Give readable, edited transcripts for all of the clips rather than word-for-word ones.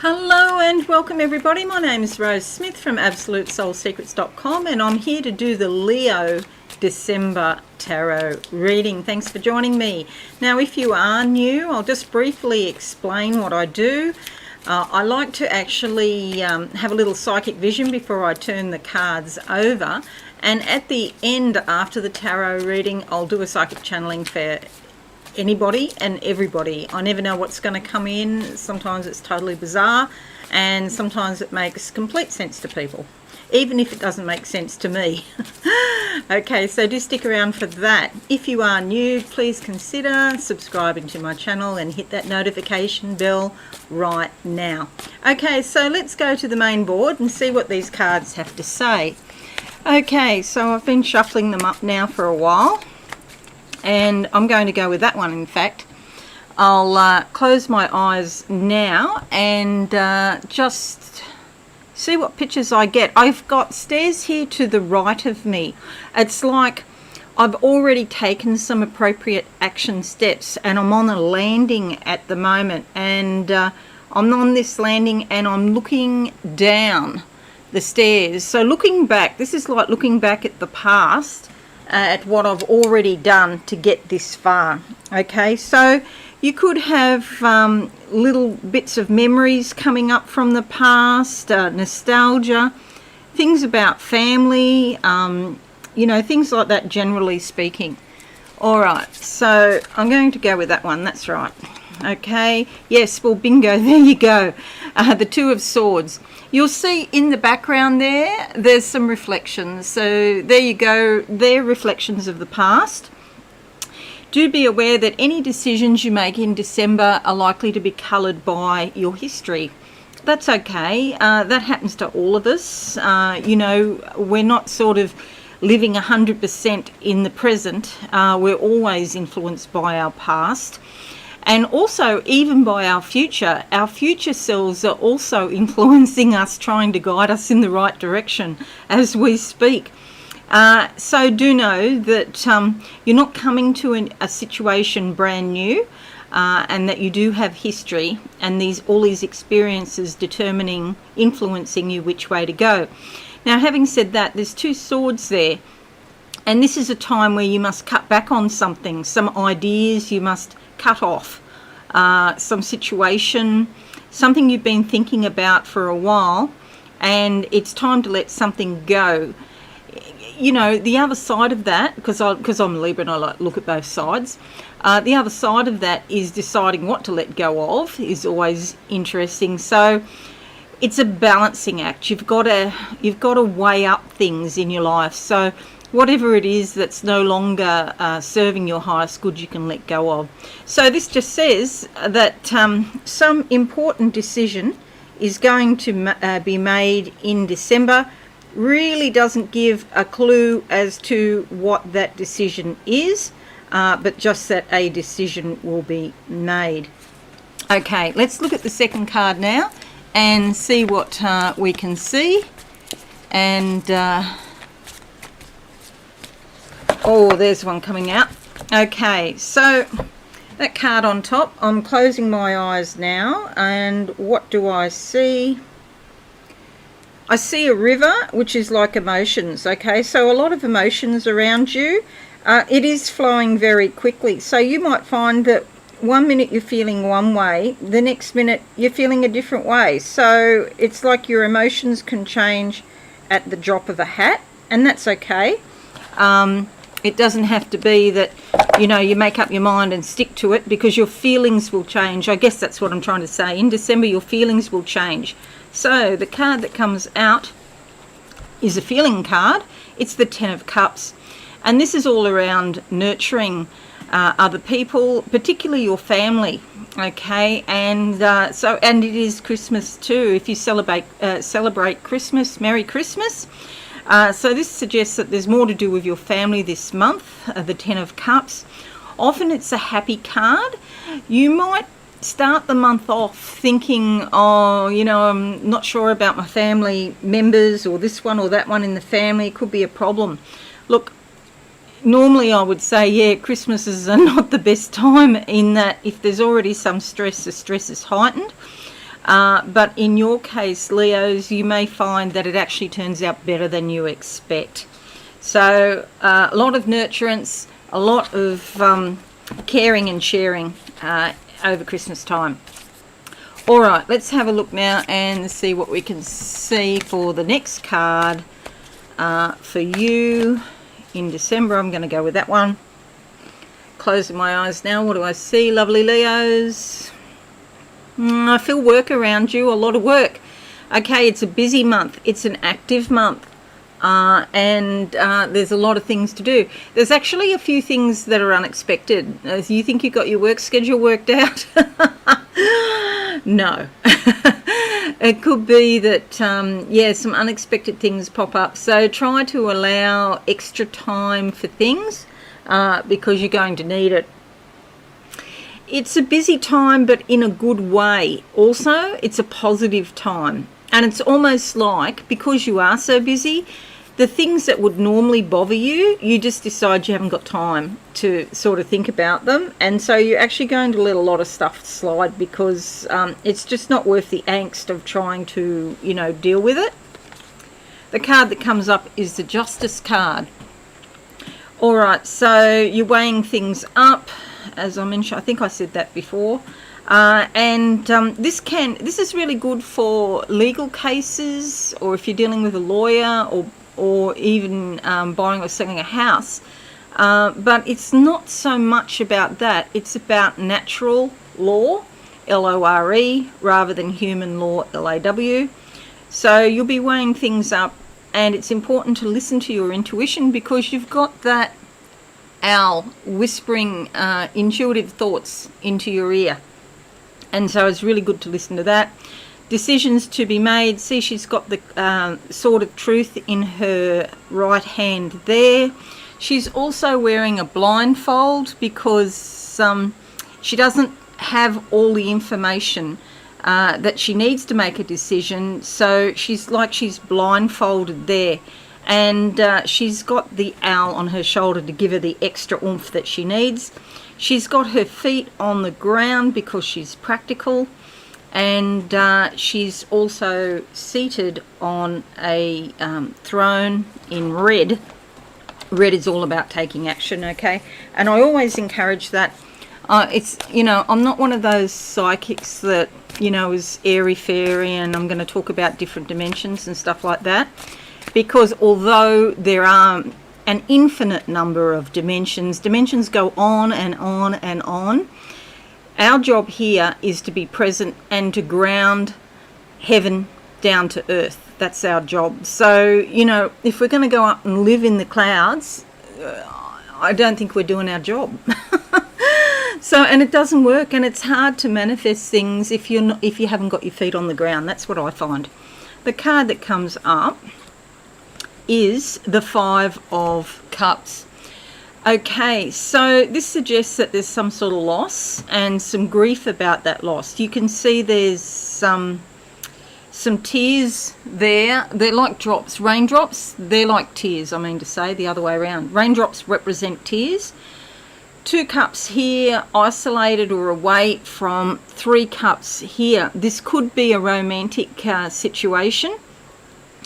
Hello and welcome everybody. My name is Rose Smith from AbsoluteSoulSecrets.com and I'm here to do the Leo December Tarot reading. Thanks for joining me. Now if you are new, I'll just briefly explain what I do. I like to actually have a little psychic vision before I turn the cards over, and at the end after the tarot reading I'll do a psychic channeling for anybody and everybody. I never know what's going to come in. Sometimes it's totally bizarre and sometimes it makes complete sense to people, even if it doesn't make sense to me. Okay, so do stick around for that. If you are new, please consider subscribing to my channel and hit that notification bell right now. Okay, so let's go to the main board and see what these cards have to say. Okay, so I've been shuffling them up now for a while, and I'm going to go with that one. In fact, I'll close my eyes now and just see what pictures I get. I've got stairs here to the right of me. It's like I've already taken some appropriate action steps and I'm on a landing at the moment, and I'm on this landing and I'm looking down the stairs. So looking back, this is like looking back at the past, at what I've already done to get this far. Okay, so you could have little bits of memories coming up from the past, nostalgia, things about family, you know, things like that, generally speaking. All right, so I'm going to go with that one. That's right. Okay, yes, well, bingo, there you go. The Two of Swords. You'll see in the background there's some reflections. So there you go, they're reflections of the past. Do be aware that any decisions you make in December are likely to be coloured by your history. That's okay. That happens to all of us. You know, we're not sort of living 100% in the present. We're always influenced by our past. And also even by our future selves are also influencing us, trying to guide us in the right direction as we speak. So do know that you're not coming to a situation brand new, and that you do have history and all these experiences influencing you which way to go. Now, having said that, there's two swords there, and this is a time where you must cut back on something, some ideas you must cut off, some situation, something you've been thinking about for a while, and it's time to let something go. You know, the other side of that, because I'm a Libra and I like to look at both sides, the other side of that is deciding what to let go of is always interesting. So it's a balancing act. You've got to weigh up things in your life. So whatever it is that's no longer serving your highest good, you can let go of. So this just says that some important decision is going to be made in December. Really doesn't give a clue as to what that decision is, but just that a decision will be made. Okay, let's look at the second card now and see what we can see. And oh, there's one coming out. Okay, so that card on top, I'm closing my eyes now, and what do I see? I see a river, which is like emotions. Okay, so a lot of emotions around you. It is flowing very quickly. So you might find that 1 minute you're feeling one way, the next minute you're feeling a different way. So it's like your emotions can change at the drop of a hat, and that's okay. It doesn't have to be that, you know, you make up your mind and stick to it, because your feelings will change. I guess that's what I'm trying to say. In December, your feelings will change. So the card that comes out is a feeling card. It's the Ten of Cups. And this is all around nurturing other people, particularly your family. Okay, and and it is Christmas too. If you celebrate Christmas, Merry Christmas. So this suggests that there's more to do with your family this month, the Ten of Cups. Often it's a happy card. You might start the month off thinking, oh, you know, I'm not sure about my family members, or this one or that one in the family. It could be a problem. Look, normally I would say, yeah, Christmases are not the best time, in that if there's already some stress, the stress is heightened. But in your case, Leos, you may find that it actually turns out better than you expect. So a lot of nurturance, a lot of caring and sharing over Christmas time. All right, let's have a look now and see what we can see for the next card for you in December. I'm going to go with that one. Closing my eyes now. What do I see, lovely Leos? I feel work around you, a lot of work. Okay, it's a busy month. It's an active month. And there's a lot of things to do. There's actually a few things that are unexpected. You think you got your work schedule worked out? No. It could be that, some unexpected things pop up. So try to allow extra time for things because you're going to need it. It's a busy time, but in a good way. Also, it's a positive time. And it's almost like, because you are so busy, the things that would normally bother you, you just decide you haven't got time to sort of think about them. And so you're actually going to let a lot of stuff slide because it's just not worth the angst of trying to, deal with it. The card that comes up is the Justice card. All right, so you're weighing things up. As I mentioned, I think I said that before. This is really good for legal cases, or if you're dealing with a lawyer, or even buying or selling a house. But it's not so much about that. It's about natural law, L-O-R-E, rather than human law, L-A-W. So you'll be weighing things up, and it's important to listen to your intuition because you've got that owl whispering intuitive thoughts into your ear. And so it's really good to listen to that. Decisions to be made. See, she's got the sword of truth in her right hand there. She's also wearing a blindfold because she doesn't have all the information that she needs to make a decision. So she's blindfolded there. And she's got the owl on her shoulder to give her the extra oomph that she needs. She's got her feet on the ground because she's practical. And she's also seated on a throne in red. Red is all about taking action, okay? And I always encourage that. I'm not one of those psychics that, is airy-fairy and I'm going to talk about different dimensions and stuff like that. Because although there are an infinite number of dimensions go on and on and on. Our job here is to be present and to ground heaven down to earth. That's our job. So, if we're going to go up and live in the clouds, I don't think we're doing our job. And it doesn't work, and it's hard to manifest things if you haven't got your feet on the ground. That's what I find. The card that comes up is the Five of Cups. Okay, so this suggests that there's some sort of loss and some grief about that loss. You can see there's some tears there. They're like drops, raindrops. They're like tears, I mean to say, the other way around. Raindrops represent tears. 2 cups here, isolated or away from 3 cups here. This could be a romantic situation.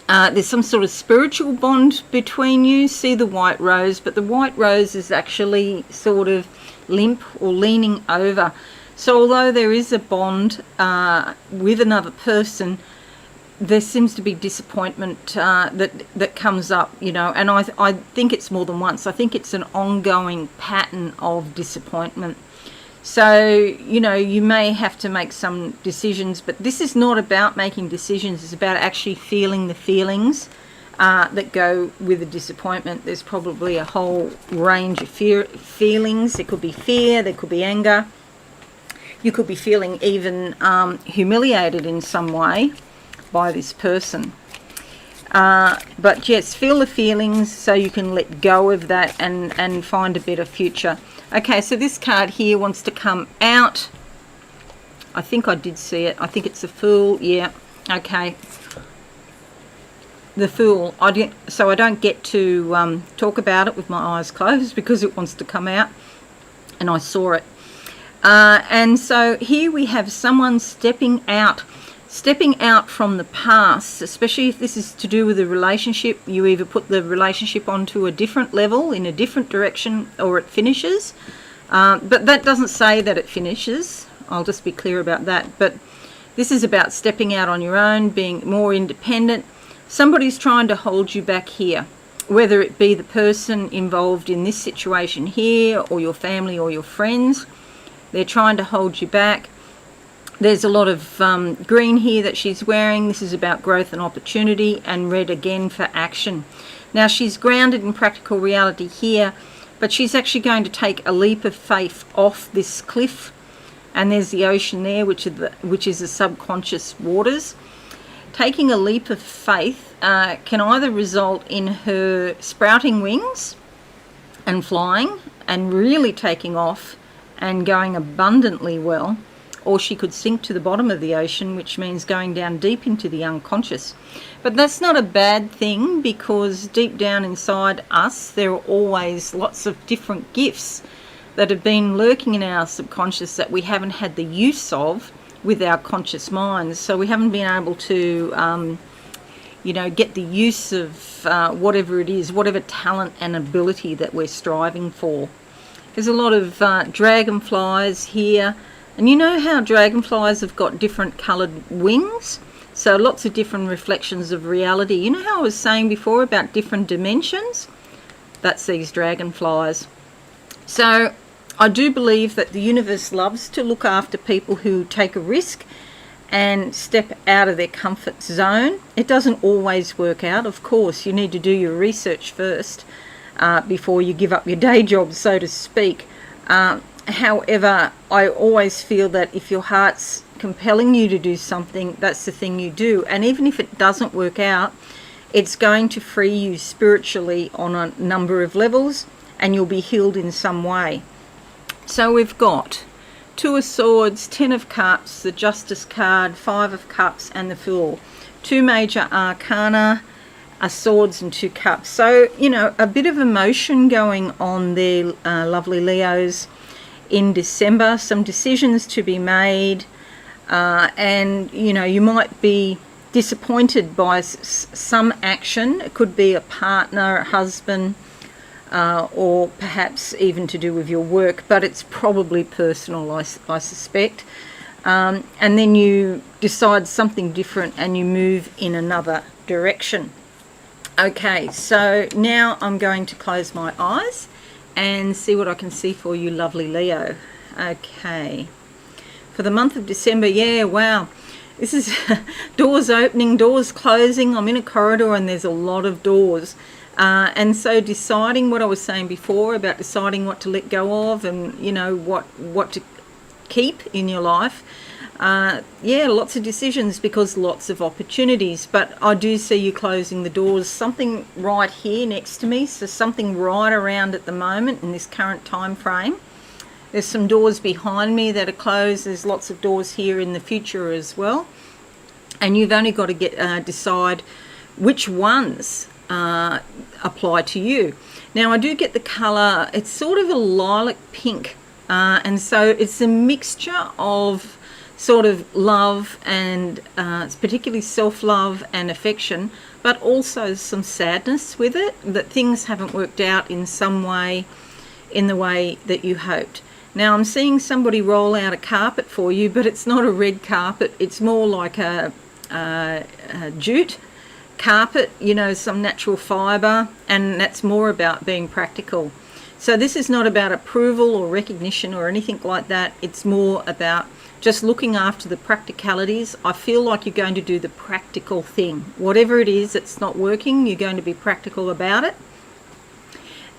There's some sort of spiritual bond between you. See the white rose, but the white rose is actually sort of limp or leaning over. So although there is a bond with another person, there seems to be disappointment that comes up, and I think it's more than once. I think it's an ongoing pattern of disappointment. So, you may have to make some decisions, but this is not about making decisions. It's about actually feeling the feelings that go with the disappointment. There's probably a whole range of feelings. There could be fear, there could be anger. You could be feeling even humiliated in some way by this person. But yes, feel the feelings so you can let go of that and find a better future. Okay, so this card here wants to come out. I think I did see it. I think it's the Fool. Yeah, okay. The Fool. So I don't get to talk about it with my eyes closed because it wants to come out. And I saw it. And so here we have someone stepping out from the past, especially if this is to do with a relationship. You either put the relationship onto a different level, in a different direction, or it finishes. But that doesn't say that it finishes. I'll just be clear about that. But this is about stepping out on your own, being more independent. Somebody's trying to hold you back here, whether it be the person involved in this situation here, or your family or your friends. They're trying to hold you back. There's a lot of green here that she's wearing. This is about growth and opportunity, and red again for action. Now she's grounded in practical reality here, but she's actually going to take a leap of faith off this cliff, and there's the ocean there, which is the subconscious waters. Taking a leap of faith can either result in her sprouting wings and flying and really taking off and going abundantly well, or she could sink to the bottom of the ocean, which means going down deep into the unconscious. But that's not a bad thing, because deep down inside us there are always lots of different gifts that have been lurking in our subconscious that we haven't had the use of with our conscious minds. So we haven't been able to get the use of whatever it is, whatever talent and ability that we're striving for. There's a lot of dragonflies here, and you know how dragonflies have got different coloured wings, so lots of different reflections of reality. You know how I was saying before about different dimensions? That's these dragonflies. So I do believe that the universe loves to look after people who take a risk and step out of their comfort zone. It doesn't always work out, of course. You need to do your research first before you give up your day job, so to speak. However, I always feel that if your heart's compelling you to do something, that's the thing you do. And even if it doesn't work out, it's going to free you spiritually on a number of levels, and you'll be healed in some way. So we've got Two of Swords, Ten of Cups, the Justice card, Five of Cups, and the Fool. Two major arcana, a Swords and Two Cups. So, a bit of emotion going on there, lovely Leos, in December. Some decisions to be made, and, you might be disappointed by some action. It could be a partner, a husband, or perhaps even to do with your work, but it's probably personal, I suspect. And then you decide something different and you move in another direction. Okay, so now I'm going to close my eyes and see what I can see for you, lovely Leo. Okay, for the month of December, yeah, wow. This is doors opening, doors closing. I'm in a corridor and there's a lot of doors. And so deciding what I was saying before about deciding what to let go of, and what to keep in your life. Lots of decisions, because lots of opportunities. But I do see you closing the doors. Something right here next to me, so something right around at the moment in this current time frame. There's some doors behind me that are closed. There's lots of doors here in the future as well. And you've only got to decide which ones apply to you. Now I do get the colour, it's sort of a lilac pink, and so it's a mixture of sort of love and it's particularly self-love and affection, but also some sadness with it, that things haven't worked out in some way, in the way that you hoped. Now I'm seeing somebody roll out a carpet for you, but it's not a red carpet, it's more like a jute carpet, some natural fibre, and that's more about being practical. So this is not about approval or recognition or anything like that. It's more about just looking after the practicalities. I feel like you're going to do the practical thing. Whatever it is that's not working, you're going to be practical about it.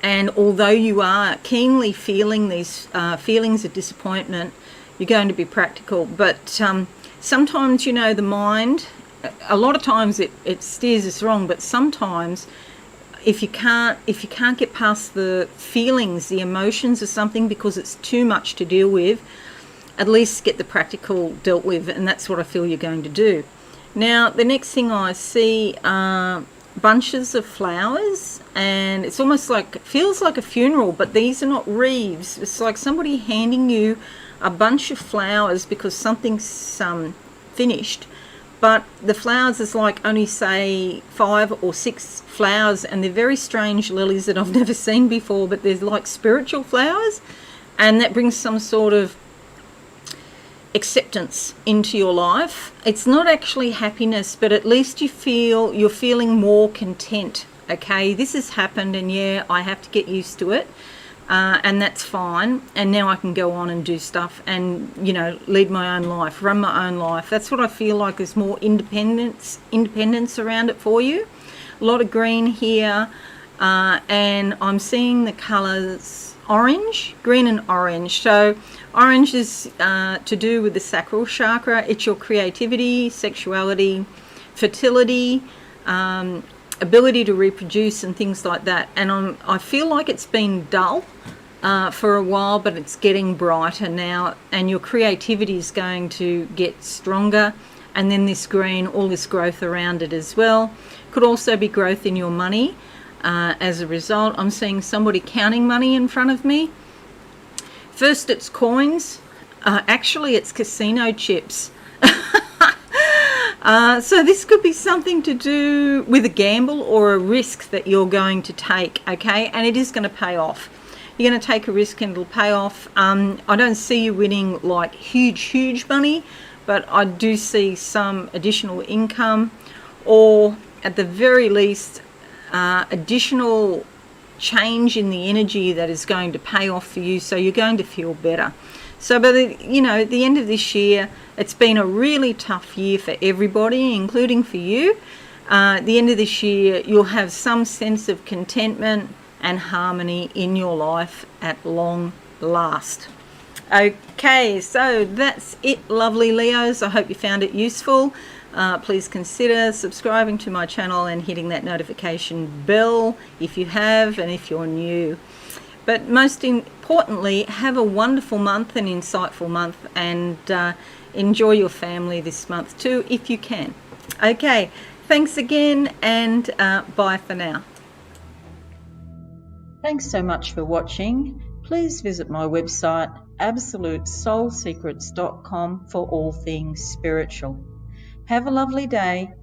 And although you are keenly feeling these feelings of disappointment, you're going to be practical. But sometimes, the mind, a lot of times it steers us wrong, but sometimes if you can't get past the feelings, the emotions of something because it's too much to deal with, at least get the practical dealt with, and that's what I feel you're going to do. Now the next thing I see are bunches of flowers, and it's almost like, it feels like a funeral, but these are not wreaths. It's like somebody handing you a bunch of flowers because something's finished, but the flowers is like only say 5 or 6 flowers, and they're very strange lilies that I've never seen before, but they're like spiritual flowers, and that brings some sort of acceptance into your life. It's not actually happiness, but at least you're feeling more content. Okay, this has happened, and yeah, I have to get used to it, and that's fine. And now I can go on and do stuff and, you know, lead my own life, run my own life. That's what I feel like. There's more independence around it for you. A lot of green here, and I'm seeing the colours orange, green and orange. So orange is to do with the sacral chakra. It's your creativity, sexuality, fertility, ability to reproduce and things like that. And I feel like it's been dull for a while, but it's getting brighter now, and your creativity is going to get stronger. And then this green, all this growth around it as well. Could also be growth in your money. As a result, I'm seeing somebody counting money in front of me. First it's coins, actually it's casino chips. So this could be something to do with a gamble or a risk that you're going to take, okay? And it is going to pay off. You're going to take a risk and it'll pay off. I don't see you winning like huge money, but I do see some additional income, or at the very least additional change in the energy that is going to pay off for you, so you're going to feel better. So by the end of this year, it's been a really tough year for everybody, including for you. At the end of this year, you'll have some sense of contentment and harmony in your life at long last. Okay, so that's it, lovely Leos. I hope you found it useful. Please consider subscribing to my channel and hitting that notification bell if you have, and if you're new. But most importantly, have a wonderful month, an insightful month, and enjoy your family this month too, if you can. Okay, thanks again, and bye for now. Thanks so much for watching. Please visit my website, absolutesoulsecrets.com, for all things spiritual. Have a lovely day.